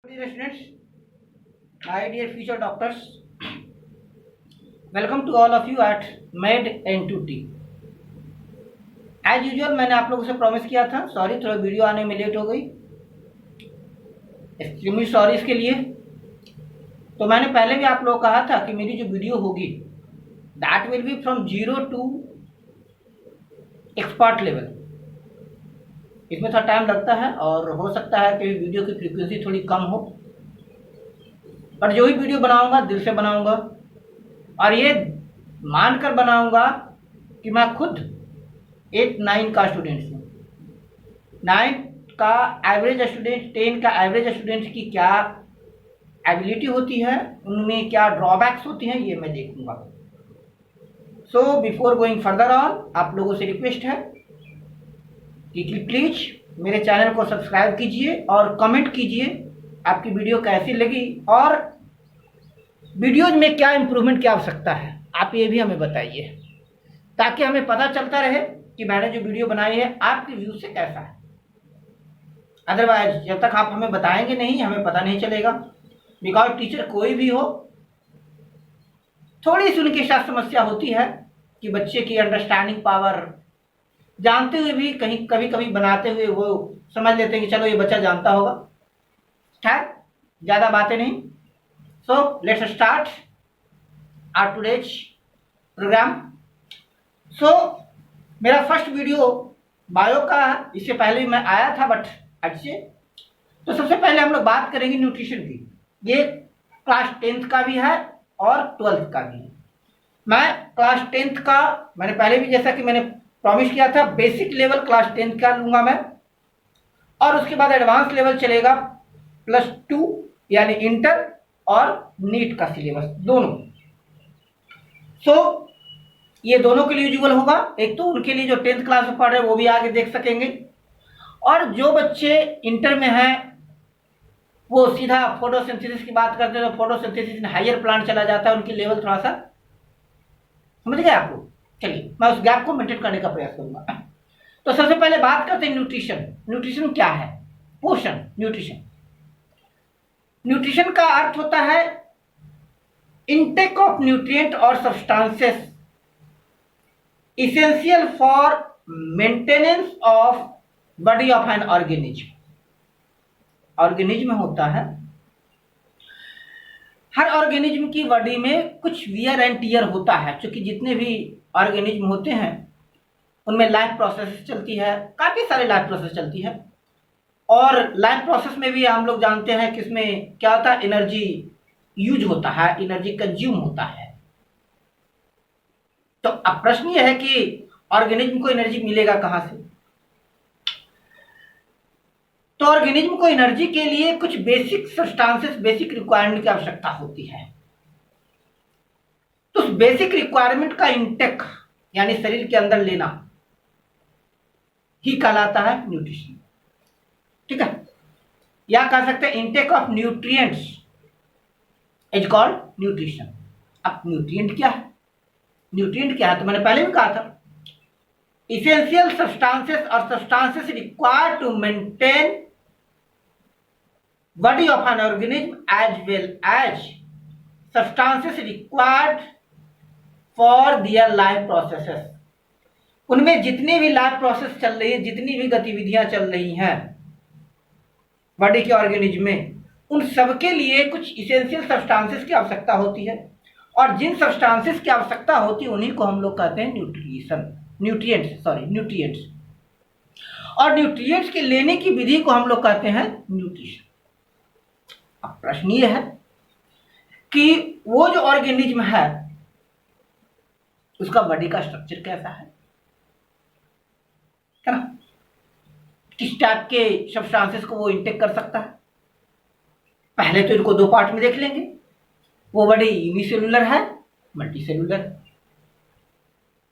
Dear students, my dear future doctors, welcome to all of you at Med N2T. As usual मैंने आप लोगों से promise किया था, सॉरी थोड़ा वीडियो आने में लेट हो गई, एक्सट्रीमली सॉरी इसके लिए। तो मैंने पहले भी आप लोगों को कहा था कि मेरी जो वीडियो होगी that will be from zero to expert level. इसमें थोड़ा टाइम लगता है और हो सकता है कि वीडियो की फ्रीक्वेंसी थोड़ी कम हो, पर जो भी वीडियो बनाऊंगा दिल से बनाऊंगा और ये मानकर बनाऊंगा कि मैं खुद 8-9 का स्टूडेंट्स हूँ। 9 का एवरेज स्टूडेंट, 10 का एवरेज स्टूडेंट की क्या एबिलिटी होती है, उनमें क्या ड्रॉबैक्स होती हैं, ये मैं देखूंगा। So before going further on, आप लोगों से रिक्वेस्ट है कि प्लीज मेरे चैनल को सब्सक्राइब कीजिए और कमेंट कीजिए आपकी वीडियो कैसी लगी और वीडियोज में क्या इम्प्रूवमेंट की आवश्यकता है, आप ये भी हमें बताइए ताकि हमें पता चलता रहे कि मैंने जो वीडियो बनाई है आपके व्यू से कैसा है। अदरवाइज जब तक आप हमें बताएंगे नहीं, हमें पता नहीं चलेगा। बिकॉज टीचर कोई भी हो, थोड़ी सी उनके साथ समस्या होती है कि बच्चे की अंडरस्टैंडिंग पावर, जानते हुए भी कहीं कभी कभी बनाते हुए वो समझ लेते हैं कि चलो ये बच्चा जानता होगा। ठीक, ज़्यादा बातें नहीं। So let's start our today's program. So मेरा फर्स्ट वीडियो बायो का है, इससे पहले भी मैं आया था बट अच्छे। तो सबसे पहले हम लोग बात करेंगे न्यूट्रिशन की। ये क्लास 10th का भी है और 12th का भी है। मैं क्लास 10th का, मैंने पहले भी जैसा कि मैंने प्रॉमिस किया था, बेसिक लेवल क्लास 10th का लूंगा मैं और उसके बाद एडवांस लेवल चलेगा +2 यानी इंटर और नीट का सिलेबस दोनों। सो ये दोनों के लिए यूजुअल होगा। एक तो उनके लिए जो 10th क्लास में पढ़ रहे हैं वो भी आगे देख सकेंगे, और जो बच्चे इंटर में हैं वो सीधा फोटोसिंथेसिस की बात करते हैं तो फोटोसिंथेसिस हायर प्लांट चला जाता है, उनकी लेवल थोड़ा सा समझ गए आप लोग। चलिए मैं उस गैप को मेंटेन करने का प्रयास करूंगा। तो सबसे पहले बात करते हैं न्यूट्रिशन। न्यूट्रिशन क्या है? पोषण। न्यूट्रिशन, न्यूट्रिशन का अर्थ होता है इनटेक ऑफ न्यूट्रिएंट और substances essential for maintenance of body of an organism। Organism होता है, हर ऑर्गेनिज्म की बॉडी में कुछ वियर एंड टियर होता है, क्योंकि जितने भी ऑर्गेनिज्म होते हैं उनमें लाइफ प्रोसेस चलती है, काफी सारे लाइफ प्रोसेस चलती है। और लाइफ प्रोसेस में भी हम लोग जानते हैं कि इसमें क्या होता है, एनर्जी यूज होता है, एनर्जी कंज्यूम होता है। तो अब प्रश्न यह है कि ऑर्गेनिज्म को एनर्जी मिलेगा कहां से? तो ऑर्गेनिज्म को एनर्जी के लिए कुछ बेसिक सब्सटेंसेस, बेसिक रिक्वायरमेंट की आवश्यकता होती है। तो उस बेसिक रिक्वायरमेंट का इंटेक यानी शरीर के अंदर लेना ही कहलाता है न्यूट्रिशन। ठीक है, या कह सकते हैं intake of nutrients is called nutrition. अब न्यूट्रिएंट क्या है? न्यूट्रिएंट क्या है तो मैंने पहले भी कहा था, इसेंशियल सब्सटेंसेस और substances required to maintain body of an organism as well as substances required for their life processes. उनमें जितनी भी लाइफ प्रोसेस चल रही है, जितनी भी गतिविधियां चल रही हैं बॉडी के ऑर्गेनिज्म में, उन सबके लिए कुछ इसेंशियल सब्सटेंसेस की आवश्यकता होती है, और जिन सब्सटेंसेस की आवश्यकता होती है उन्हीं को हम लोग कहते हैं न्यूट्रिएंट्स। और न्यूट्रिएंट्स के लेने की विधि को हम लोग कहते हैं न्यूट्रिशन। अब प्रश्न ये है कि वो जो ऑर्गेनिज्म है उसका बॉडी का स्ट्रक्चर कैसा है ना, किस टाइप के सब्सटेंसेस को वो इंटेक कर सकता है। पहले तो इनको दो पार्ट में देख लेंगे, वो बॉडी यूनिसेलुलर है, मल्टीसेलुलर।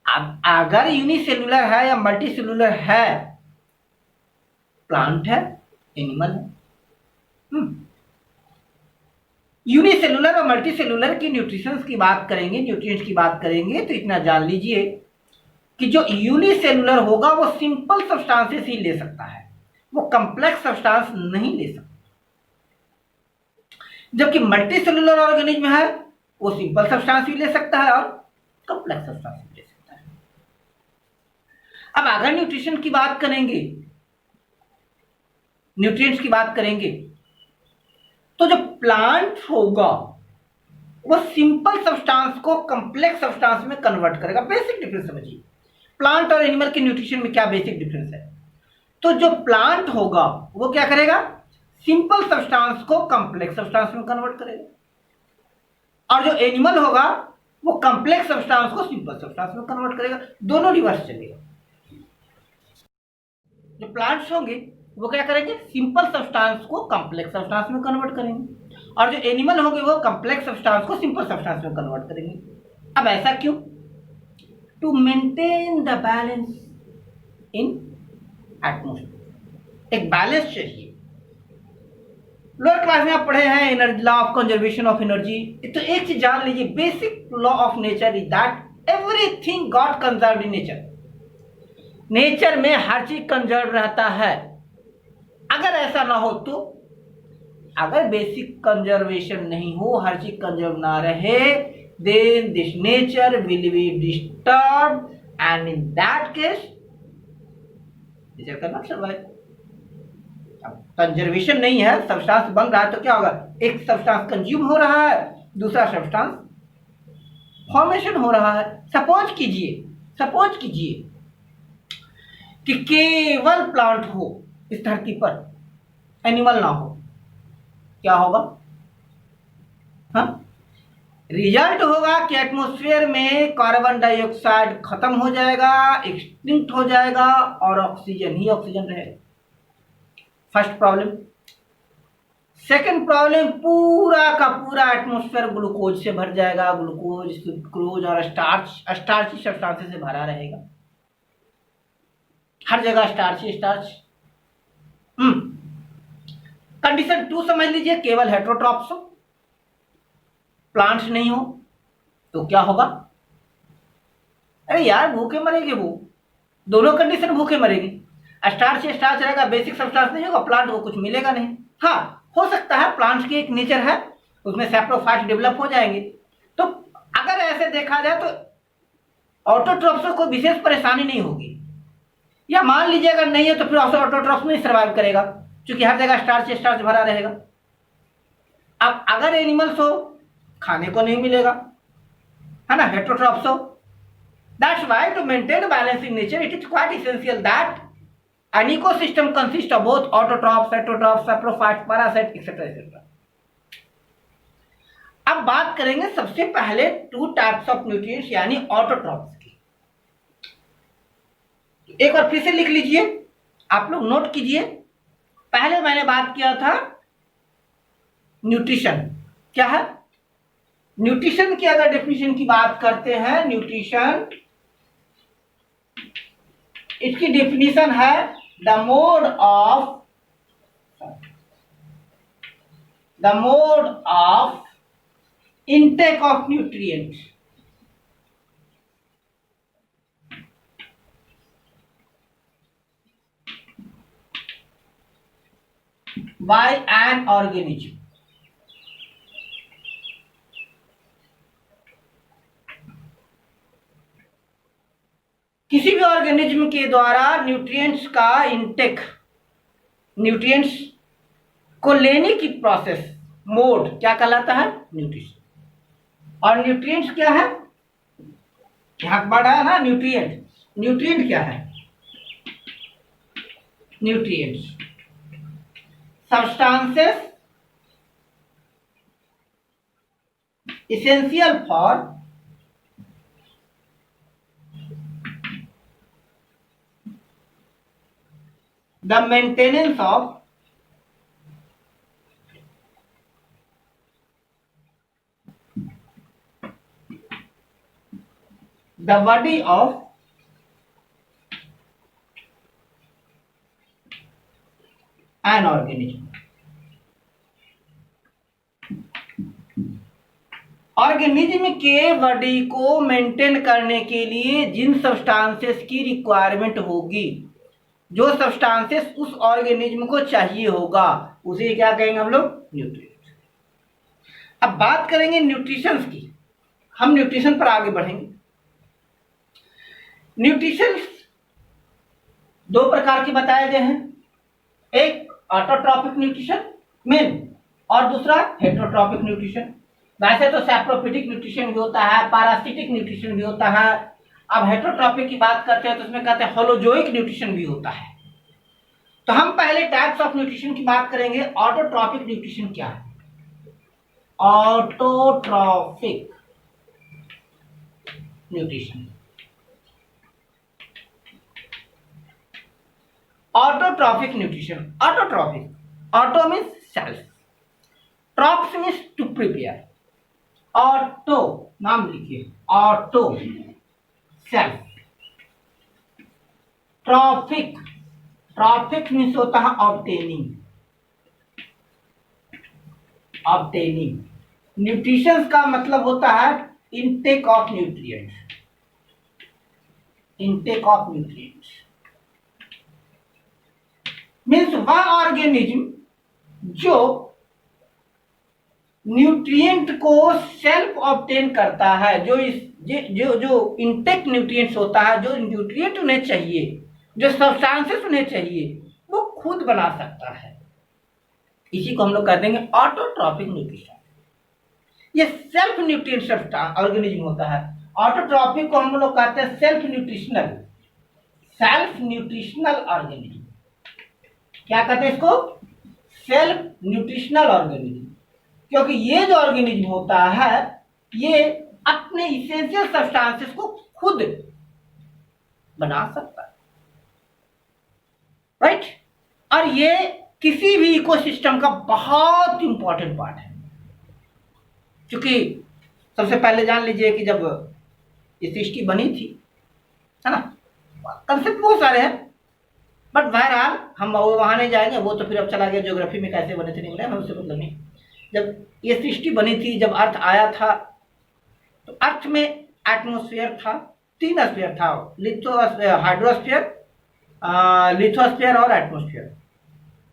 अब अगर यूनिसेलुलर है या मल्टीसेलुलर है, प्लांट है, एनिमल है। यूनिसेलुलर और मल्टीसेलुलर की न्यूट्रिशंस की बात करेंगे, न्यूट्रिएंट्स की बात करेंगे तो इतना जान लीजिए कि जो यूनिसेलुलर होगा वो सिंपल सब्सटेंसेस ही ले सकता है, वो कॉम्प्लेक्स सब्सटेंस नहीं ले सकता। जबकि मल्टी सेलुलर ऑर्गेनिज्म है वो सिंपल सब्सटेंस भी ले सकता है और कॉम्प्लेक्स सब्सटेंस भी ले सकता है। अब अगर न्यूट्रिशन की बात करेंगे, न्यूट्रिएंट्स की बात करेंगे, तो जो प्लांट होगा वो सिंपल सब्सटेंस को कॉम्प्लेक्स सब्सटेंस में कन्वर्ट करेगा। बेसिक डिफरेंस समझिए, प्लांट और एनिमल के न्यूट्रिशन में क्या बेसिक डिफरेंस है। तो जो प्लांट होगा वो क्या करेगा, सिंपल सब्सटेंस को कॉम्प्लेक्स सब्सटेंस में कन्वर्ट करेगा, और जो एनिमल होगा वो कॉम्प्लेक्स सब्सटेंस को सिंपल सब्सटेंस में कन्वर्ट करेगा। दोनों रिवर्स चलेगा। जो प्लांट्स होंगे वो क्या करेंगे, सिंपल सब्सटेंस को कॉम्प्लेक्स सब्सटेंस में कन्वर्ट करेंगे, और जो एनिमल होंगे वो कॉम्प्लेक्स सब्सटेंस को सिंपल सब्सटेंस में कन्वर्ट करेंगे। अब ऐसा क्यों, to maintain the balance in atmosphere. एक बैलेंस चाहिए। लोअर क्लास में आप पढ़े हैं energy, law of conservation of energy. तो एक चीज जान लीजिए, basic law of nature is that everything got conserved in nature. Nature में हर चीज कंजर्व रहता है। अगर ऐसा ना हो तो, अगर बेसिक कंजर्वेशन नहीं हो, हर चीज कंजर्व ना रहे, then this nature will be disturbed, and in that case nature cannot survive। अब कंजर्वेशन नहीं है, सब्सटेंस बन रहा है तो क्या होगा, एक सब्सटेंस कंज्यूम हो रहा है, दूसरा सब्सटेंस फॉर्मेशन हो रहा है। सपोज कीजिए कि केवल प्लांट हो इस धरती पर, एनिमल ना हो, क्या होगा, हाँ, रिजल्ट होगा कि एटमॉस्फेयर में कार्बन डाइऑक्साइड खत्म हो जाएगा, एक्सटिंक्ट हो जाएगा, और ऑक्सीजन ही ऑक्सीजन रहेगा। First problem. सेकंड प्रॉब्लम, पूरा का पूरा एटमॉस्फेयर ग्लूकोज से भर जाएगा। ग्लूकोज, सुक्रोज और स्टार्ची सब्सटेंसेस से भरा रहेगा। हर जगह स्टार्च। कंडीशन 2 समझ लीजिए, केवल हेटेरोट्रॉप्स हो, प्लांट्स नहीं हो, तो क्या होगा, अरे यार भूखे मरेंगे वो, दोनों कंडीशन भूखे मरेगी। स्टार्च रहेगा, बेसिक सब्सटेंस नहीं होगा, प्लांट को कुछ मिलेगा नहीं। हाँ, हो सकता है प्लांट्स की एक नेचर है, उसमें सैप्रोफाइट डेवलप हो जाएंगे। तो अगर ऐसे देखा जाए तो ऑटोट्रॉप्स को विशेष परेशानी नहीं होगी, या मान लीजिए अगर नहीं है तो फिर ऑटोट्रॉप्स नहीं सर्वाइव करेगा, क्योंकि हर जगह स्टार्च भरा रहेगा। अब अगर एनिमल्स हो, खाने को नहीं मिलेगा, है ना, हेटेरोट्रॉप्स हो। That's why to maintain balance in nature it is quite essential that an ecosystem consists of both autotrophs, heterotrophs, saprophytes, parasites, etc. अब बात करेंगे सबसे पहले 2 टाइप्स ऑफ न्यूट्रिएंट्स यानी ऑटोट्रॉफ्स की। एक बार फिर से लिख लीजिए, आप लोग नोट कीजिए। पहले मैंने बात किया था न्यूट्रिशन क्या है। न्यूट्रिशन की अगर डेफिनेशन की बात करते हैं, न्यूट्रिशन इसकी डेफिनेशन है the mode of intake of nutrients by an organism। किसी भी ऑर्गेनिज्म के द्वारा न्यूट्रिएंट्स का इंटेक, न्यूट्रिएंट्स को लेने की प्रोसेस, मोड क्या कहलाता है, न्यूट्रिशन। और न्यूट्रिएंट्स क्या है, यहां बढ़ा है ना, न्यूट्रिएंट क्या है, nutrients substances essential for the maintenance of the body of an organism। Organism के बॉडी को मेंटेन करने के लिए जिन सब्सटेंसेस की रिक्वायरमेंट होगी, जो सब्सटेंसेस उस ऑर्गेनिज्म को चाहिए होगा, उसे क्या कहेंगे हम लोग, न्यूट्रिएंट। अब बात करेंगे न्यूट्रिशन की। हम न्यूट्रिशन पर आगे बढ़ेंगे। न्यूट्रिशन दो प्रकार के बताए गए हैं, एक ऑटोट्रॉपिक न्यूट्रिशन मेन और दूसरा हेटरोट्रॉपिक न्यूट्रिशन। वैसे तो सैप्रोफिटिक न्यूट्रिशन भी होता है, पैरासिटिक न्यूट्रिशन भी होता है। अब हेटरोट्रॉपिक की बात करते हैं तो उसमें कहते हैं होलोजोइक न्यूट्रिशन भी होता है। तो हम पहले टाइप्स ऑफ न्यूट्रिशन की बात करेंगे। ऑटोट्रॉपिक न्यूट्रिशन क्या है? Autotrophic nutrition, autotrophic nutrition. Autotrophic, auto means self, trophs means to prepare. Auto नाम लिखिए, auto self. Trophic, trophic means होता है ऑब्टेनिंग, ऑब्टेनिंग। न्यूट्रिशन का मतलब होता है intake of nutrients, intake of nutrients means वह ऑर्गेनिज्म जो न्यूट्रिएंट को सेल्फ ऑब्टेन करता है, जो इस जो इनटेक न्यूट्रिएंट्स होता है, जो न्यूट्रिएंट उन्हें चाहिए, जो सब्सटेंसेस उन्हें चाहिए, वो खुद बना सकता है। इसी को हम लोग कहते हैं ऑटोट्रॉपिक न्यूट्रिशन। ये सेल्फ न्यूट्रिएंट ऑर्गेनिज्म होता है। ऑटोट्रॉपिक को हम लोग कहते हैं self nutritional, self nutritional organism. क्या कहते हैं इसको? Self nutritional organism. क्योंकि ये जो ऑर्गेनिज्म होता है ये अपने इसेंशियल सब्सटेंसेस को खुद बना सकता है, राइट? और ये किसी भी इकोसिस्टम का बहुत इंपॉर्टेंट पार्ट है। क्योंकि सबसे पहले जान लीजिए कि जब ये सृष्टि बनी थी, है ना, कंसेप्ट बहुत सारे हैं, बट बहरहाल हम वहां नहीं जाएंगे, वो तो फिर अब चला गया ज्योग्राफी में, कैसे बने थे नहीं बने, हमें उससे मतलब नहीं। जब ये सृष्टि बनी थी, जब अर्थ आया था, तो अर्थ में एटमोस्फेयर था, 3 स्फीयर था, हाइड्रोस्फीयर, लिथोस्फीयर और एटमोस्फीयर,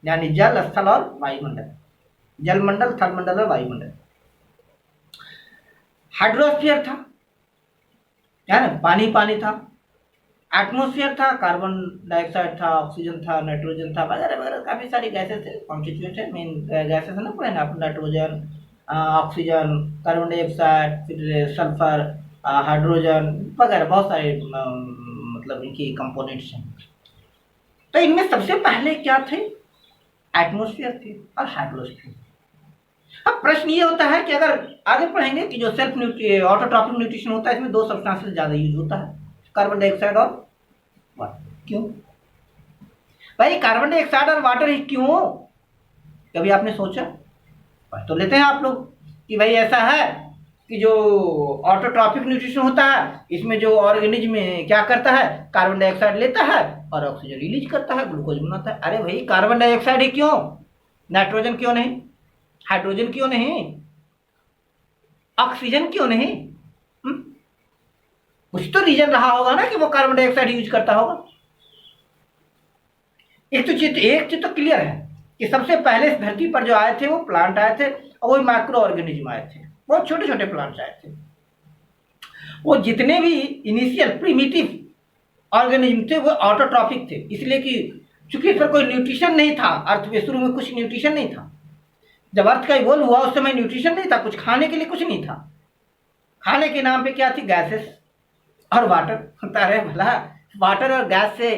यानी जल, स्थल और वायुमंडल। जलमंडल, थलमंडल और वायुमंडल। हाइड्रोस्फीयर था, यानी पानी पानी था। एटमोस्फीयर था, कार्बन डाइऑक्साइड था, ऑक्सीजन था, नाइट्रोजन था, वगैरह वगैरह काफी सारी गैसेस थे, कॉन्स्टिट्यूएंट है, मेन गैसेस है ना, पढ़े ना आप, नाइट्रोजन, ऑक्सीजन, कार्बन डाइऑक्साइड, फिर सल्फर, हाइड्रोजन वगैरह बहुत सारे मतलब इनकी कंपोनेंट्स हैं। तो इनमें सबसे पहले क्या थे? एटमोस्फीयर थे और हाइड्रोस्फीयर। अब प्रश्न ये होता है कि अगर आगे पढ़ेंगे कि जो सेल्फ ऑटोट्रॉपिक न्यूट्रिशन होता है, इसमें 2 सब्सटेंसेस ज्यादा यूज होता है, कार्बन डाइऑक्साइड और वाटर। क्यों भाई कार्बन डाइऑक्साइड और वाटर ही क्यों? कभी आपने सोचा? पढ़ तो लेते हैं आप लोग कि भाई ऐसा है कि जो ऑटोट्रॉपिक न्यूट्रिशन होता है, इसमें जो ऑर्गेनिज्म क्या करता है, कार्बन डाइऑक्साइड लेता है और ऑक्सीजन रिलीज करता है, ग्लूकोज बनाता है। अरे भाई कार्बन डाइऑक्साइड ही क्यों? नाइट्रोजन क्यों नहीं? हाइड्रोजन क्यों नहीं? ऑक्सीजन क्यों नहीं? कुछ तो रीजन रहा होगा ना कि वो कार्बन डाइऑक्साइड यूज करता होगा। एक चीज तो क्लियर है कि सबसे पहले इस धरती पर जो आए थे वो प्लांट आए थे, और वो माइक्रो ऑर्गेनिज्म आए थे, बहुत छोटे छोटे प्लांट्स आए थे। वो जितने भी इनिशियल प्रिमिटिव ऑर्गेनिज्म थे वो ऑटोट्रॉपिक थे, इसलिए कि चूंकि इस पर कोई न्यूट्रिशन नहीं था, अर्थ में शुरू में कुछ न्यूट्रिशन नहीं था। जब अर्थ का इवॉल्व हुआ उस समय न्यूट्रिशन नहीं था, कुछ खाने के लिए कुछ नहीं था। खाने के नाम पे क्या थी? गैसेस और वाटर। अरे भला वाटर और गैस से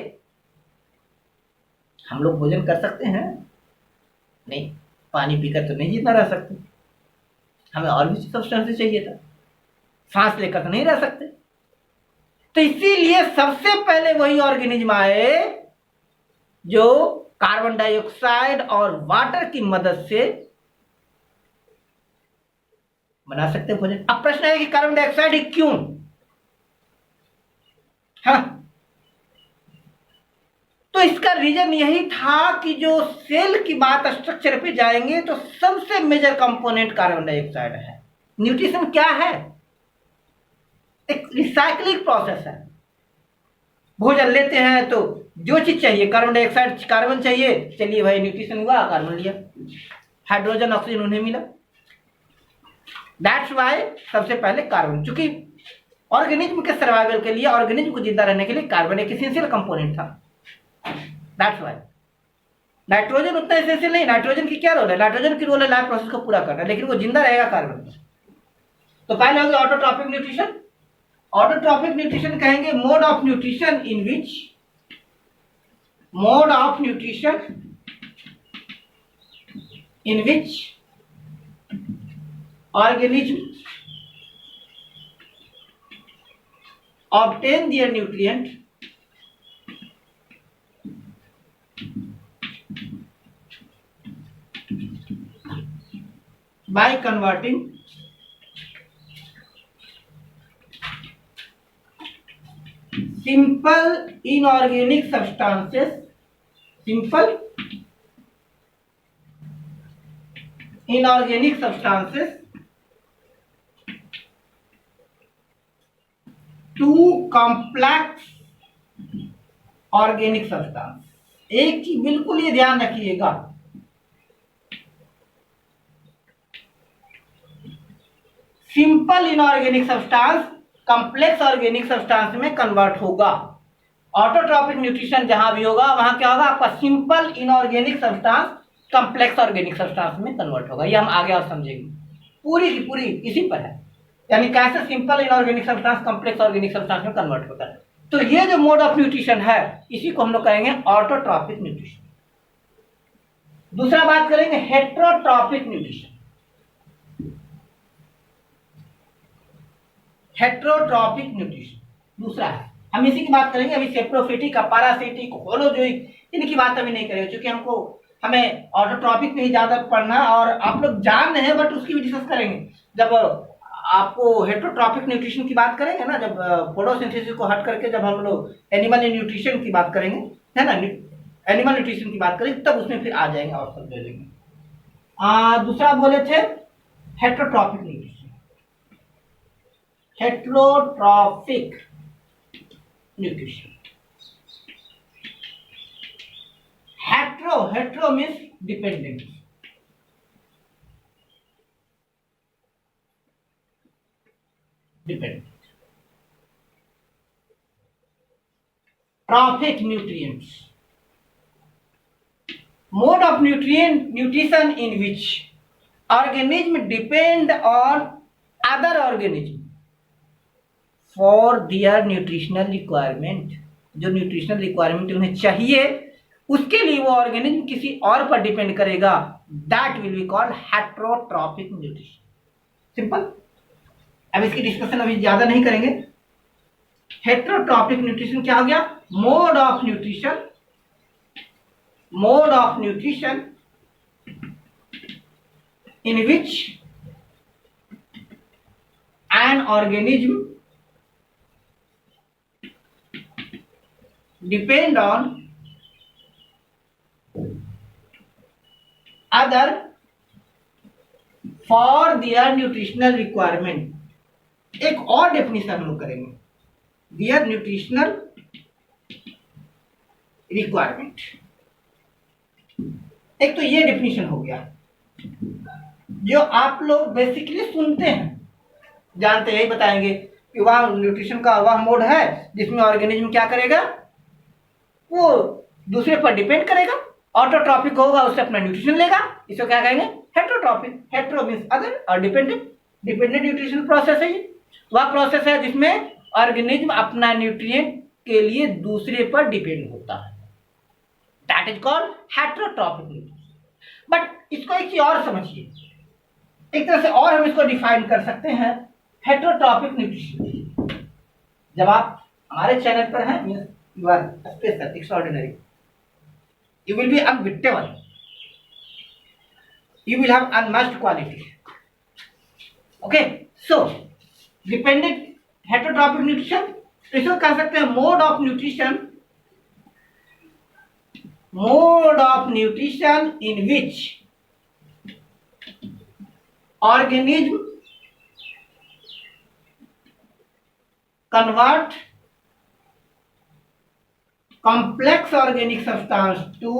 हम लोग भोजन कर सकते हैं? नहीं, पानी पीकर तो नहीं जिंदा रह सकते, हमें और भी सब्सटेंसेस चाहिए था, सांस लेकर तो नहीं रह सकते। तो इसीलिए सबसे पहले वही ऑर्गेनिज्म आए जो कार्बन डाइऑक्साइड और वाटर की मदद से बना सकते हैं भोजन। अब प्रश्न है कि कार्बन डाइऑक्साइड ही क्यों? हाँ, तो इसका रीजन यही था कि जो सेल की बात स्ट्रक्चर पे जाएंगे तो सबसे मेजर कंपोनेंट कार्बन डाइऑक्साइड है। न्यूट्रिशन क्या है? एक रिसाइक्लिंग प्रोसेस है। भोजन लेते हैं तो जो चीज चाहिए, कार्बन डाइऑक्साइड, कार्बन चाहिए, चलिए भाई न्यूट्रिशन हुआ, कार्बन लिया, हाइड्रोजन ऑक्सीजन उन्हें मिला, दैट्स वाई सबसे पहले कार्बन, चूंकि ऑर्गेनिज्म के सर्वाइवल के लिए, ऑर्गेनिज्म को जिंदा रहने के लिए कार्बन एक एसेंशियल कंपोनेंट था। दैट्स वाई नाइट्रोजन उतना एसेंशियल नहीं। नाइट्रोजन की क्या रोल है? नाइट्रोजन की रोल है लाइफ प्रोसेस को पूरा करना, लेकिन वो जिंदा रहेगा कार्बन पर। तो पहले होगी ऑटोट्रॉपिक न्यूट्रिशन। ऑटोट्रॉपिक न्यूट्रिशन कहेंगे mode of nutrition in which, mode of nutrition in which organism obtain their nutrient by converting simple inorganic substances, simple inorganic substances to complex organic substance. एक चीज बिल्कुल ये ध्यान रखिएगा, simple inorganic substance complex organic substance में convert होगा। Autotrophic nutrition जहां भी होगा वहां क्या होगा? आपका simple inorganic substance complex organic substance में कन्वर्ट होगा। ये हम आगे और समझेंगे, पूरी की पूरी इसी पर है, यानी कैसे simple inorganic substance complex organic substance में कन्वर्ट होता है। तो ये जो मोड ऑफ न्यूट्रिशन है इसी को हम लोग कहेंगे ऑटोट्रॉपिक न्यूट्रिशन। दूसरा बात करेंगे हेट्रोट्रॉपिक न्यूट्रिशन। हेट्रोट्रॉपिक न्यूट्रिशन दूसरा है, हम इसी की बात करेंगे। अभी सेप्रोफिटिक, पैरासिटिक, होलोजोइक इनकी बात अभी नहीं करेंगे, क्योंकि हमें ऑटोट्रॉपिक में ही ज्यादा पढ़ना, और आप लोग जान रहे हैं बट उसकी भी डिस्कस करेंगे जब आपको हेट्रोट्रॉपिक न्यूट्रिशन की बात करेंगे ना, जब फोटोसिंथेसिस को हट करके जब हम लोग एनिमल न्यूट्रिशन की बात करेंगे, है ना, एनिमल न्यूट्रिशन की बात करेंगे, तब उसमें फिर आ जाएंगे और सब ले लेंगे। दूसरा बोले थे heterotrophic nutrition. Heterotrophic nutrition, hetero means dependent, trophic nutrients, mode of nutrition in which organism depend on other organism for their nutritional requirement। जो न्यूट्रिशनल रिक्वायरमेंट उन्हें चाहिए उसके लिए वो ऑर्गेनिज्म किसी और पर डिपेंड करेगा, that will be called heterotrophic nutrition. Simple. अब इसकी डिस्कशन अभी ज्यादा नहीं करेंगे। हेट्रोट्रॉपिक न्यूट्रिशन क्या हो गया? Mode of nutrition, mode of nutrition in which an organism depend on other for their nutritional requirement। एक और डेफिनेशन हम लोग करेंगे, their nutritional requirement। एक तो ये डेफिनेशन हो गया जो आप लोग बेसिकली सुनते हैं, जानते हैं, बताएंगे कि वह न्यूट्रिशन का वह मोड है जिसमें ऑर्गेनिज्म क्या करेगा, वो दूसरे पर डिपेंड करेगा। ऑटोट्रॉपिक होगा, उससे अपना न्यूट्रिशन लेगा, इसको क्या कहेंगे? हेट्रोट्रॉपिक। हेट्रो मींस अदर और डिपेंडेंट, डिपेंडेंट न्यूट्रिशन प्रोसेस है। ये वह प्रोसेस है जिसमें ऑर्गेनिज्म अपना न्यूट्रिएंट के लिए दूसरे पर डिपेंड होता है, that is called heterotrophic nutrition. But इसको एक चीज और समझिए, एक तरह से और हम इसको डिफाइन कर सकते हैं। हेट्रोट्रॉपिक न्यूट्रिशन, जब आप हमारे चैनल पर हैं, means you are special, extraordinary, you will be unbeatable, you will have unmatched quality. Okay, so dependent heterotrophic nutrition, इसको कह सकते हैं mode of nutrition, mode of nutrition in which organism convert complex organic substance to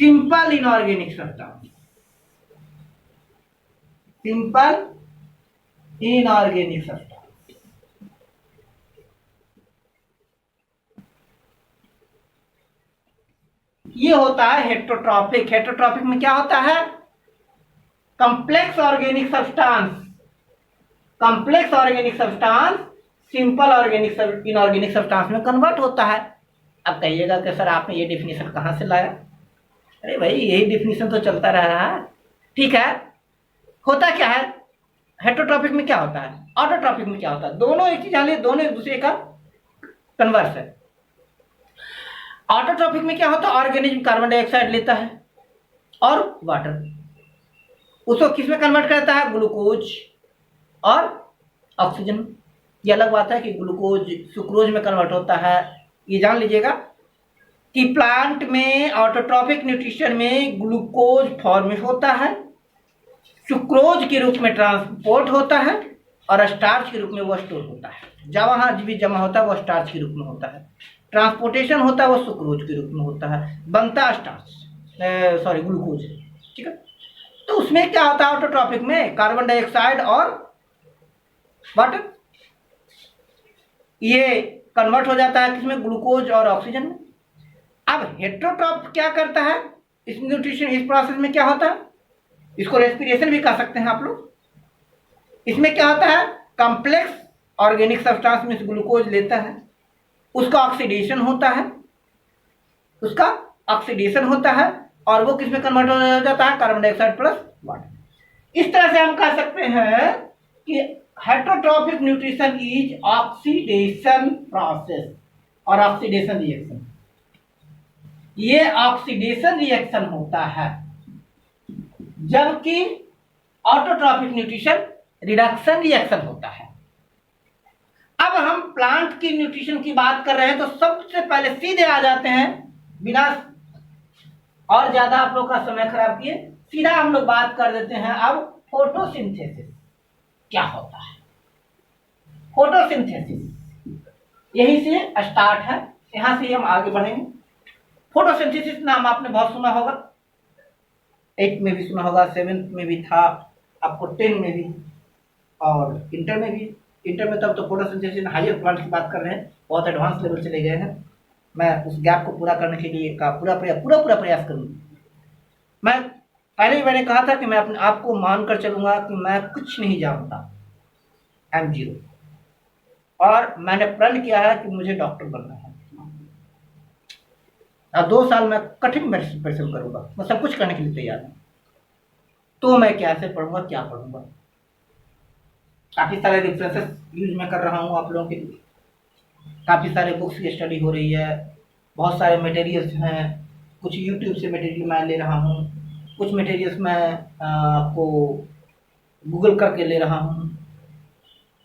simple inorganic substance, simple inorganic substance. ये होता है heterotrophic. Heterotrophic में क्या होता है? Complex organic substance, complex organic substance simple organic inorganic substance में convert होता है। अब कहिएगा कि सर आपने ये डेफिनेशन कहाँ से लाया? अरे भाई यही डेफिनेशन तो चलता रह रहा है। ठीक है, होता क्या है हेटरोट्रॉपिक में, क्या होता है ऑटोट्रॉपिक में क्या होता है? दोनों एक चीज जान, दोनों एक दूसरे का कन्वर्स है। ऑटोट्रॉपिक में क्या होता है? ऑर्गेनिज्म कार्बन डाइऑक्साइड लेता है और वाटर, उसको किस में कन्वर्ट करता है? ग्लूकोज और ऑक्सीजन। ये अलग बात है कि ग्लूकोज सुक्रोज में कन्वर्ट होता है। ये जान लीजिएगा कि प्लांट में ऑटोट्रॉपिक न्यूट्रिशन में ग्लूकोज फॉर्म होता है, सुक्रोज के रूप में ट्रांसपोर्ट होता है और स्टार्च के रूप में वो स्टोर होता है। जहाँ भी जमा होता है वो स्टार्च के रूप में होता है, ट्रांसपोर्टेशन होता है वो सुक्रोज के रूप में होता है, बनता स्टार्च सॉरी ग्लूकोज। ठीक है, तो उसमें क्या होता है ऑटोट्रॉपिक में? कार्बन डाइऑक्साइड और वाटर, ये कन्वर्ट हो जाता है किसमें? ग्लूकोज और ऑक्सीजन में। अब हेटरोट्रॉप क्या करता है इस न्यूट्रिशन, इस प्रोसेस में क्या होता है? इसको रेस्पिरेशन भी कह सकते हैं आप लोग। इसमें क्या होता है? कॉम्प्लेक्स ऑर्गेनिक सब्सटेंस में ग्लूकोज लेता है, उसका ऑक्सीडेशन होता है, उसका ऑक्सीडेशन होता है और वो किसमें कन्वर्ट हो जाता है? Carbon dioxide plus water. इस तरह से हम कह सकते हैं कि heterotrophic nutrition is oxidation process और ऑक्सीडेशन रिएक्शन। ये ऑक्सीडेशन रिएक्शन होता है, जबकि ऑटोट्रॉपिक न्यूट्रिशन रिडक्शन रिएक्शन होता है। अब हम प्लांट की न्यूट्रिशन की बात कर रहे हैं तो सबसे पहले सीधे आ जाते हैं, बिना और ज्यादा आप लोग का समय खराब किए सीधा हम लोग बात कर देते हैं अब फोटोसिंथेसिस क्या होता है। फोटोसिंथेसिस यही से स्टार्ट है, यहां से हम आगे बढ़ेंगे। फोटोसिंथेसिस नाम आपने बहुत सुना होगा, 8 में भी सुना होगा, 7th में भी था, आपको 10 में भी और इंटर में भी। इंटर में तब तो फोटोसिंथेसिस हायर प्लांट की बात कर रहे हैं, बहुत एडवांस लेवल चले गए हैं। मैं उस गैप को पूरा करने के लिए का पूरा प्रयास करूंगा। मैं पहले ही मैंने कहा था कि मैं अपने आप को मानकर चलूंगा कि मैं कुछ नहीं जानता, आई एम जीरो, और मैंने प्रण किया है कि मुझे डॉक्टर बनना है। अब 2 साल मैं कठिन परिश्रम करूंगा, मैं सब कुछ करने के लिए तैयार हूं। तो मैं कैसे पढ़ूंगा, क्या पढ़ूंगा? काफी सारे रेफरेंसेस यूज मैं कर रहा हूं आप लोगों के लिए, काफी सारे बुक्स की स्टडी हो रही है, बहुत सारे मटेरियल्स हैं, कुछ यूट्यूब से मटेरियल मैं ले रहा हूं, कुछ मटेरियल्स मैं आपको गूगल करके ले रहा हूं,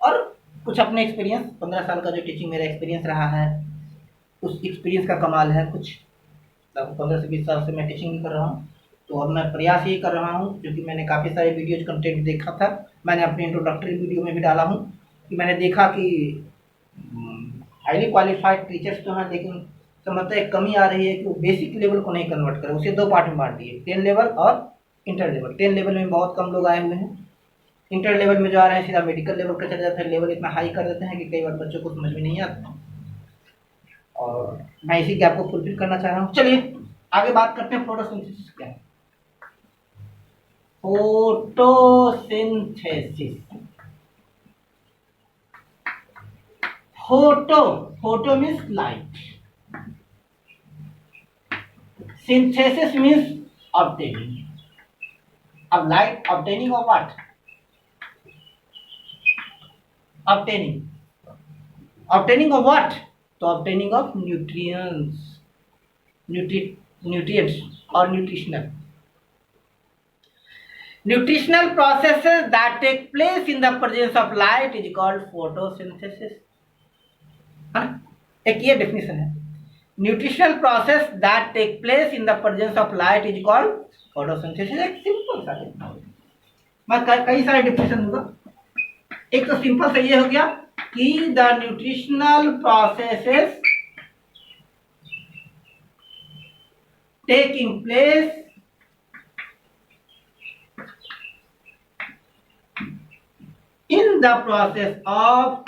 और कुछ अपने एक्सपीरियंस 15 साल का जो टीचिंग मेरा एक्सपीरियंस रहा है उस एक्सपीरियंस का कमाल है। कुछ 15 से 20 साल से मैं टीचिंग कर रहा हूँ, तो अब मैं प्रयास ये कर रहा हूँ क्योंकि मैंने काफ़ी सारे वीडियोज कंटेंट देखा था, मैंने अपने इंट्रोडक्टरी वीडियो में भी डाला हूँ कि मैंने देखा कि हाईली क्वालिफाइड टीचर्स तो हैं, लेकिन समझते एक कमी आ रही है कि वो बेसिक लेवल को नहीं कन्वर्ट करें। उसे 2 पार्ट में बांट दिए, 10 लेवल और इंटर लेवल। 10 लेवल में बहुत कम लोग आए हुए हैं, इंटर लेवल में जो आ रहे हैं सीधा मेडिकल लेवल का चले जाते हैं, लेवल इतना हाई कर देते हैं कि कई बार बच्चों को समझ में नहीं आता, और मैं इसी गैप को फुलफिल करना चाह रहा हूँ। चलिए आगे बात करते हैं फोटोसिंथेसिस क्या है। Photosynthesis, photo means light, synthesis means obtaining. अब light obtaining of what? Obtaining of what? तो ऑब्टेनिंग ऑफ न्यूट्रिएंट्स, न्यूट्रिएंट्स और nutritional processes that take place in the presence of light is called photosynthesis। एक ये definition है, nutritional process that take place in the presence of light is called photosynthesis. एक simple सा है, मैं कई सारे डेफिनेशन दूंगा। एक तो सिंपल सा ये हो गया कि the nutritional processes taking place in the presence of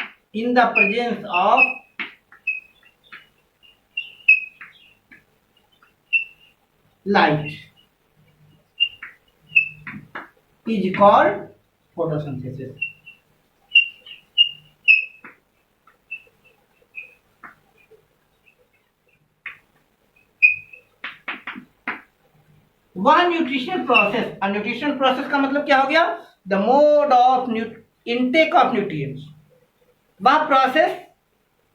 light is called photosynthesis. वह न्यूट्रिशनल प्रोसेस, और न्यूट्रिशनल प्रोसेस का मतलब क्या हो गया? The mode of intake of nutrients, वह प्रोसेस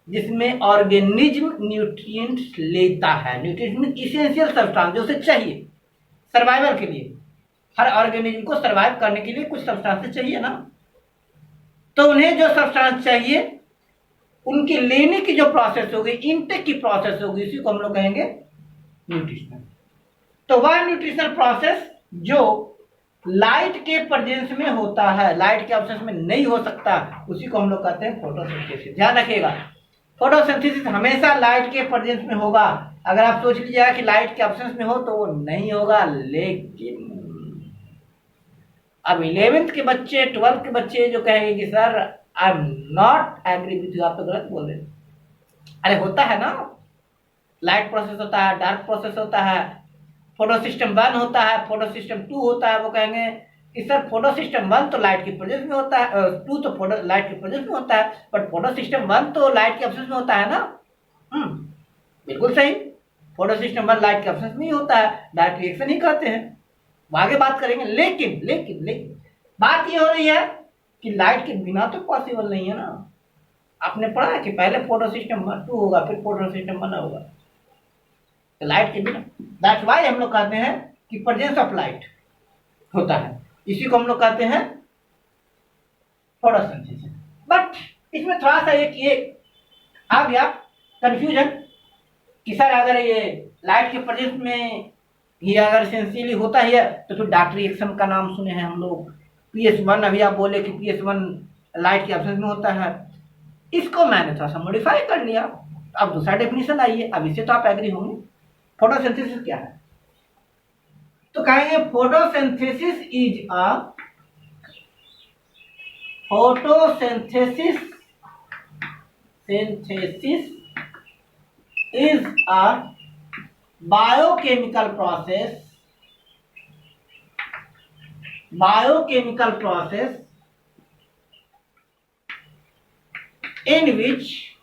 जिसमें ऑर्गेनिज्म न्यूट्रिएंट्स लेता है। न्यूट्रिएंट्स इसेंशियल सब्सटेंस जो उसे चाहिए सर्वाइवल के लिए। हर ऑर्गेनिज्म को सर्वाइव करने के लिए कुछ सब्सटेंस चाहिए ना, तो उन्हें जो सब्सटेंस चाहिए उनकी लेने की जो प्रोसेस होगी, इनटेक की प्रोसेस होगी, इसी को हम लोग कहेंगे न्यूट्रिशनल। तो वह न्यूट्रिशनल प्रोसेस जो लाइट के प्रेजेंस में होता है, लाइट के एब्सेंस में नहीं हो सकता, उसी को हम लोग कहते हैं फोटोसिंथेसिस। ध्यान रखिएगा, फोटोसिंथेसिस हमेशा लाइट के प्रेजेंस में होगा। अगर आप सोच लीजिएगा कि लाइट के एब्सेंस में हो तो वो नहीं होगा। लेकिन अब 11th के बच्चे, 12th के बच्चे जो कहेंगे कि sir I am not agree with you, आप तो गलत बोल रहे हैं। अरे होता है ना, लाइट प्रोसेस होता है, डार्क प्रोसेस होता है, फोटो सिस्टम 1 होता है, फोटो सिस्टम 2 होता है। वो कहेंगे कि सर फोटो सिस्टम 1 तो लाइट की प्रेजेंस में होता है, 2 तो फोटो लाइट की प्रेजेंस में होता है, बट फोटो सिस्टम 1 तो लाइट के एब्सेंस में होता है ना। बिल्कुल सही, फोटो सिस्टम 1 लाइट के एब्सेंस में ही होता है, डायरेक्ट रिएक्शन ही करते हैं, आगे बात करेंगे। लेकिन लेकिन लेकिन बात ये हो रही है कि लाइट के बिना तो पॉसिबल नहीं है ना। आपने पढ़ा है कि पहले फोटो सिस्टम 2 होगा, फिर फोटो सिस्टम 1 होगा, तो लाइट के बिना। दैट्स व्हाई हम लोग कहते हैं कि प्रेजेंस ऑफ लाइट होता है, इसी को हम लोग कहते हैं फोटोसिंथेसिस। बट इसमें थोड़ा सा एक ये आ गया कंफ्यूजन कि सर अगर ये लाइट के प्रेजेंस में ही अगर एसेंशियली होता ही है तो फिर डार्क रिएक्शन का नाम सुने हैं हम लोग, PS1। अभी आप बोले कि PS1 लाइट के एब्सेंस में होता है, इसको मैंने थोड़ा सा मॉडिफाई कर लिया। अब दूसरा डेफिनेशन आइए, अब इससे तो आप एग्री होंगे। फोटोसिंथेसिस क्या है? तो कहेंगे photosynthesis is a biochemical process in which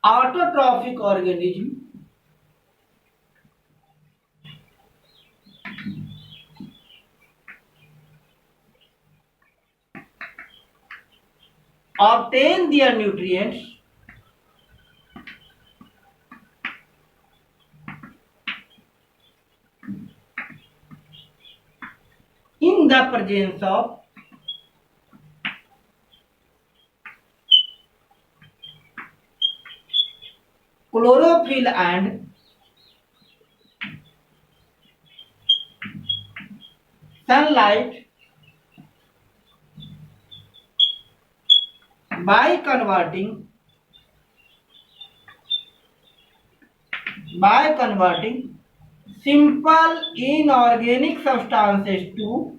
autotrophic organism obtain their nutrients in the presence of chlorophyll and sunlight by converting simple inorganic substances to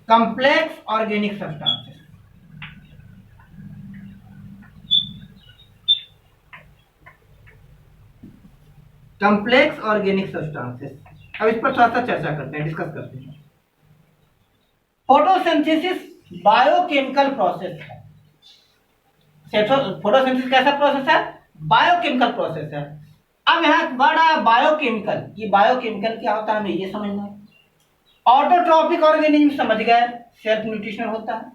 complex organic substances। complex organic substances, अब इस पर थोड़ा सा चर्चा करते हैं, discuss करते हैं। फोटोसिंथेसिस बायोकेमिकल प्रोसेस है। फोटोसिंथेसिस कैसा प्रोसेस है? बायोकेमिकल प्रोसेस है। अब यहाँ बड़ा बायोकेमिकल, ये बायोकेमिकल क्या होता है हमें ये समझना है। ऑटोट्रॉपिक ऑर्गेनिज्म समझ गए, सेल्फ न्यूट्रिशनल होता है।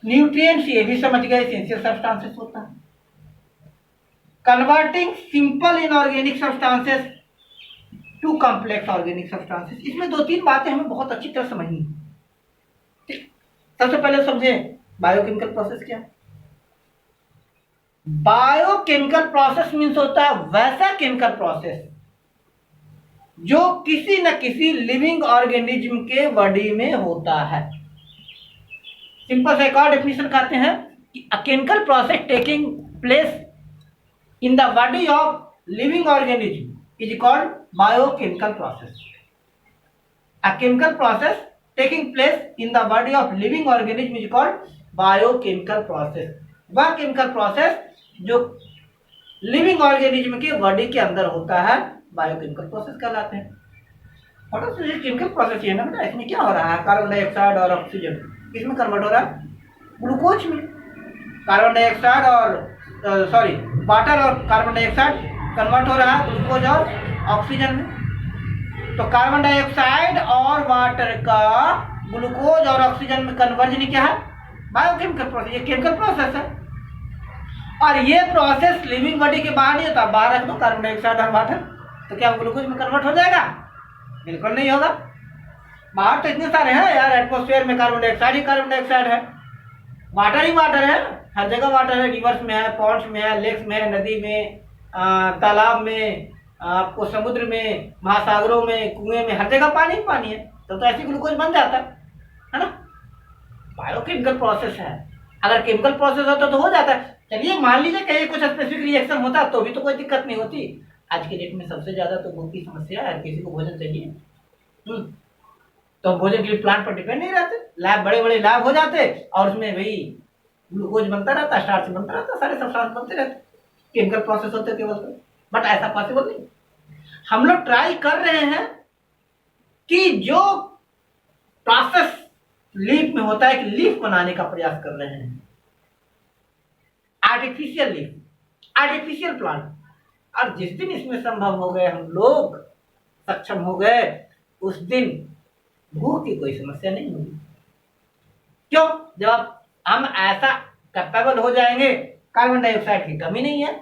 न्यूट्रिएंट्स ये भी समझ गए, एसेंशियल सब्सटेंसेस होता है। Converting simple inorganic substances to complex organic substances, इसमें 2-3 बातें हमें बहुत अच्छी तरह समझनी है। सबसे पहले समझे बायोकेमिकल प्रोसेस क्या है। बायोकेमिकल प्रोसेस मीन्स होता है वैसा केमिकल प्रोसेस जो किसी न किसी लिविंग ऑर्गेनिज्म के बॉडी में होता है। सिंपल से एक और डेफिनेशन कहते हैं कि a chemical process taking place in the body of living organism is called biochemical process. A chemical process taking place in the body of living organism is called biochemical process. वह chemical process जो living organism के body के अंदर होता है biochemical process कहलाते हैं। Photosynthesis chemical process है ना बेटा। इसमें क्या हो रहा है, कार्बन डाइऑक्साइड और ऑक्सीजन किसमें कन्वर्ट हो रहा है, ग्लूकोज में। कार्बन डाइऑक्साइड और सॉरी वाटर और कार्बन डाइऑक्साइड कन्वर्ट हो रहा है ग्लूकोज और ऑक्सीजन में। तो कार्बन डाइऑक्साइड और वाटर का ग्लूकोज और ऑक्सीजन में कन्वर्जन क्या है, बायोकेमिकल प्रोसेस। ये केमिकल प्रोसेस है और ये प्रोसेस लिविंग बॉडी के बाहर नहीं होता। बाहर रख दो कार्बन डाइऑक्साइड और वाटर, तो क्या ग्लूकोज में कन्वर्ट हो जाएगा, बिल्कुल नहीं होगा। बाहर तो इतने सारे हैं यार, एटमॉस्फेयर में कार्बन डाइऑक्साइड है, वाटर ही वाटर है, हर जगह वाटर है। रिवर्स में है, पॉन्ड्स में है, लेक्स में है, नदी में, तालाब में, आपको समुद्र में, महासागरों में, कुएं में, हर जगह पानी ही पानी है। तो ऐसे ग्लूकोज बन जाता है ना। बायोकेमिकल प्रोसेस है। अगर केमिकल प्रोसेस होता तो हो जाता है। चलिए मान लीजिए कहीं कुछ स्पेसिफिक रिएक्शन होता तो भी तो कोई दिक्कत नहीं होती। आज के डेट में सबसे ज्यादा तो भूख की समस्या है, किसी को भोजन चाहिए। तो भोजन के लिए प्लांट पर डिपेंड नहीं रहते, लैब बड़े बड़े लैब हो जाते और उसमें भाई ग्लूकोज बनता रहता, स्टार्च बनता रहता, सारे सब्सटेंस बनते रहते, केमिकल प्रोसेस होते केवल। बट ऐसा पॉसिबल नहीं। हम लोग ट्राई कर रहे हैं कि जो प्रोसेस लीफ में होता है, एक लीफ बनाने का प्रयास कर रहे हैं, आर्टिफिशियल लीफ, आर्टिफिशियल प्लांट। और जिस दिन इसमें संभव हो गए, हम लोग सक्षम हो गए, उस दिन भूख की कोई समस्या नहीं होगी। क्यों? जब हम ऐसा कैपेबल हो जाएंगे, कार्बन डाइऑक्साइड की कमी नहीं है।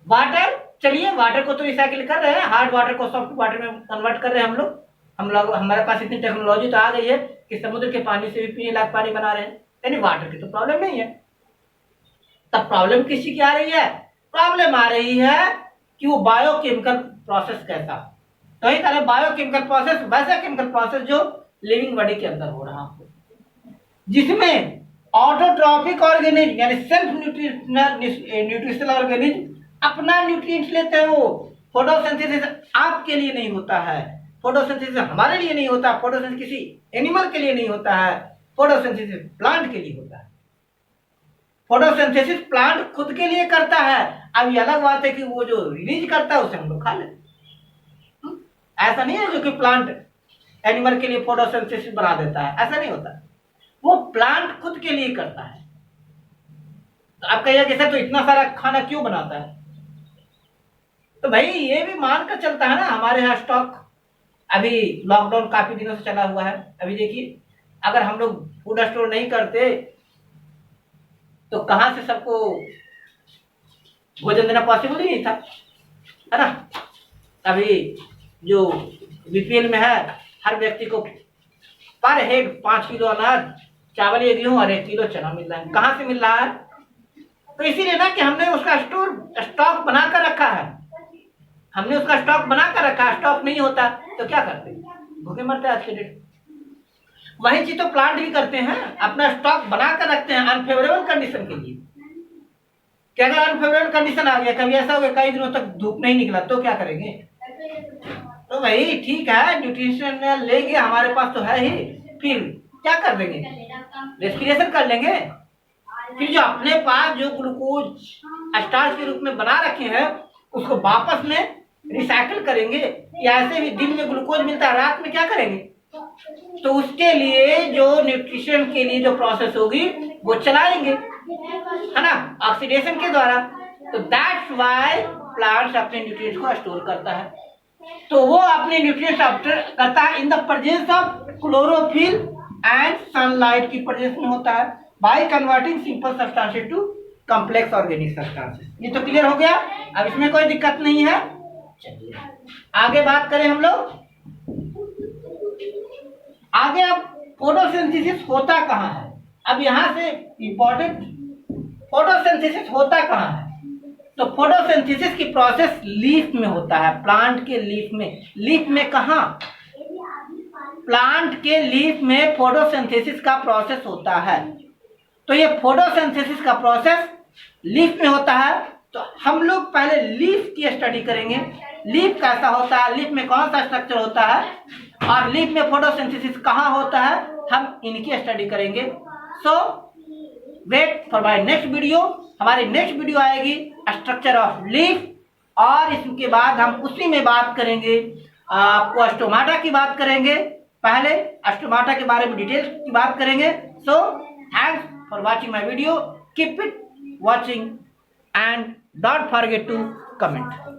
वाटर, चलिए वाटर को तो रिसाइकिल कर रहे हैं, हार्ड वाटर को सॉफ्ट वाटर में कन्वर्ट कर रहे हैं हम लोग हमारे पास इतनी टेक्नोलॉजी तो आ गई है कि समुद्र के पानी से भी पीने लायक पानी बना रहे हैं, यानी वाटर की तो प्रॉब्लम नहीं है। तब प्रॉब्लम किसी की आ रही है? प्रॉब्लम आ रही है कि वो बायोकेमिकल प्रोसेस कैसा। तो ही तरह बायोकेमिकल प्रोसेस वैसा केमिकल प्रोसेस जो लिविंग बॉडी के अंदर हो रहा हो, जिसमें ऑटोट्रॉफिक ऑर्गेनिज्म यानी सेल्फ न्यूट्रिशनल ऑर्गेनिज्म अपना न्यूट्रिएंट्स लेते हैं। वो फोटोसिंथेसिस आपके लिए नहीं होता है, फोटोसिंथेसिस हमारे लिए नहीं होता, फोटोसिंथेसिस किसी एनिमल के लिए नहीं होता है, फोटोसिंथेसिस प्लांट के लिए होता है। फोटोसिंथेसिस प्लांट खुद के लिए करता है। अब ये अलग बात है कि वो जो रिलीज करता है उसे हम लोग खा लेते। ऐसा नहीं है जो कि प्लांट एनिमल के लिए फोटोसिंथेसिस बना देता है, ऐसा नहीं होता। वो प्लांट खुद के लिए करता है। तो आप कहिए कि सर तो इतना सारा खाना क्यों बनाता है? तो भाई ये भी मानकर चलता है ना, हमारे यहाँ स्टॉक अभी लॉकडाउन काफी दिनों से चला हुआ है। अभी देखिए अगर हम लोग फूड स्टोर नहीं करते तो कहां से सबको भोजन देना पॉसिबल ही नहीं था, है ना। अभी जो बीपीएल में है, हर व्यक्ति को पर हेड 5 किलो अनाज, चावल 1 गेहूं और 1 किलो चना मिल रहा है। कहां से मिल रहा है? तो इसीलिए ना कि हमने उसका स्टॉक बनाकर रखा है। हमने उसका स्टॉक बनाकर रखा है। स्टॉक नहीं होता तो क्या करते, भूखे मरते आज के डेट। वही चीज तो प्लांट भी करते हैं, अपना स्टॉक बनाकर रखते हैं अनफेवरेबल कंडीशन के लिए। क्या अगर अनफेवरेबल कंडीशन आ गया, कभी ऐसा हो गया कई दिनों तक धूप नहीं निकला, तो क्या करेंगे? तो भाई ठीक है, न्यूट्रिशन लेंगे, हमारे पास तो है ही, फिर क्या कर देंगे, रेस्पिरेशन कर लेंगे। फिर जो अपने पास जो ग्लूकोज स्टार्च के रूप में बना रखे हैं उसको वापस में रिसाइकिल करेंगे, या ऐसे भी दिन में ग्लूकोज मिलता है, रात में क्या करेंगे? तो उसके लिए जो न्यूट्रिशन के लिए जो प्रोसेस होगी वो चलाएंगे, है ना, ऑक्सीडेशन के द्वारा। तो दैट्स व्हाई प्लांट्स अपने न्यूट्रिएंट्स को स्टोर करता है। तो वो अपने न्यूट्रिएंट्स स्टोर करता है in the presence of chlorophyll and sunlight की प्रेजेंस में होता है, by converting simple substances to complex organic substances. ये तो क्लियर हो गया, अब इसमें कोई दिक्कत नहीं है। चलिए आगे बात करें हम लोग। आगे अब फोटोसिंथेसिस होता कहाँ है? अब यहां से इंपॉर्टेंट, फोटोसिंथेसिस होता कहाँ है? तो फोटोसिंथेसिस की प्रोसेस लीफ में होता है, प्लांट के लीफ में। लीफ में कहाँ? प्लांट के लीफ में फोटोसिंथेसिस का प्रोसेस होता है। तो ये फोटोसिंथेसिस का प्रोसेस लीफ में होता है। तो हम लोग पहले लीफ की स्टडी करेंगे, लीफ कैसा होता है, लीफ में कौन सा स्ट्रक्चर होता है और लीफ में फोटोसिंथेसिस कहाँ होता है, हम इनकी स्टडी करेंगे। So wait for my next video. हमारी नेक्स्ट वीडियो आएगी स्ट्रक्चर ऑफ लीफ, और इसके बाद हम उसी में बात करेंगे, आपको स्टोमाटा की बात करेंगे। पहले स्टोमाटा के बारे में डिटेल की बात करेंगे। So thanks for watching my video, keep it watching and don't forget to comment.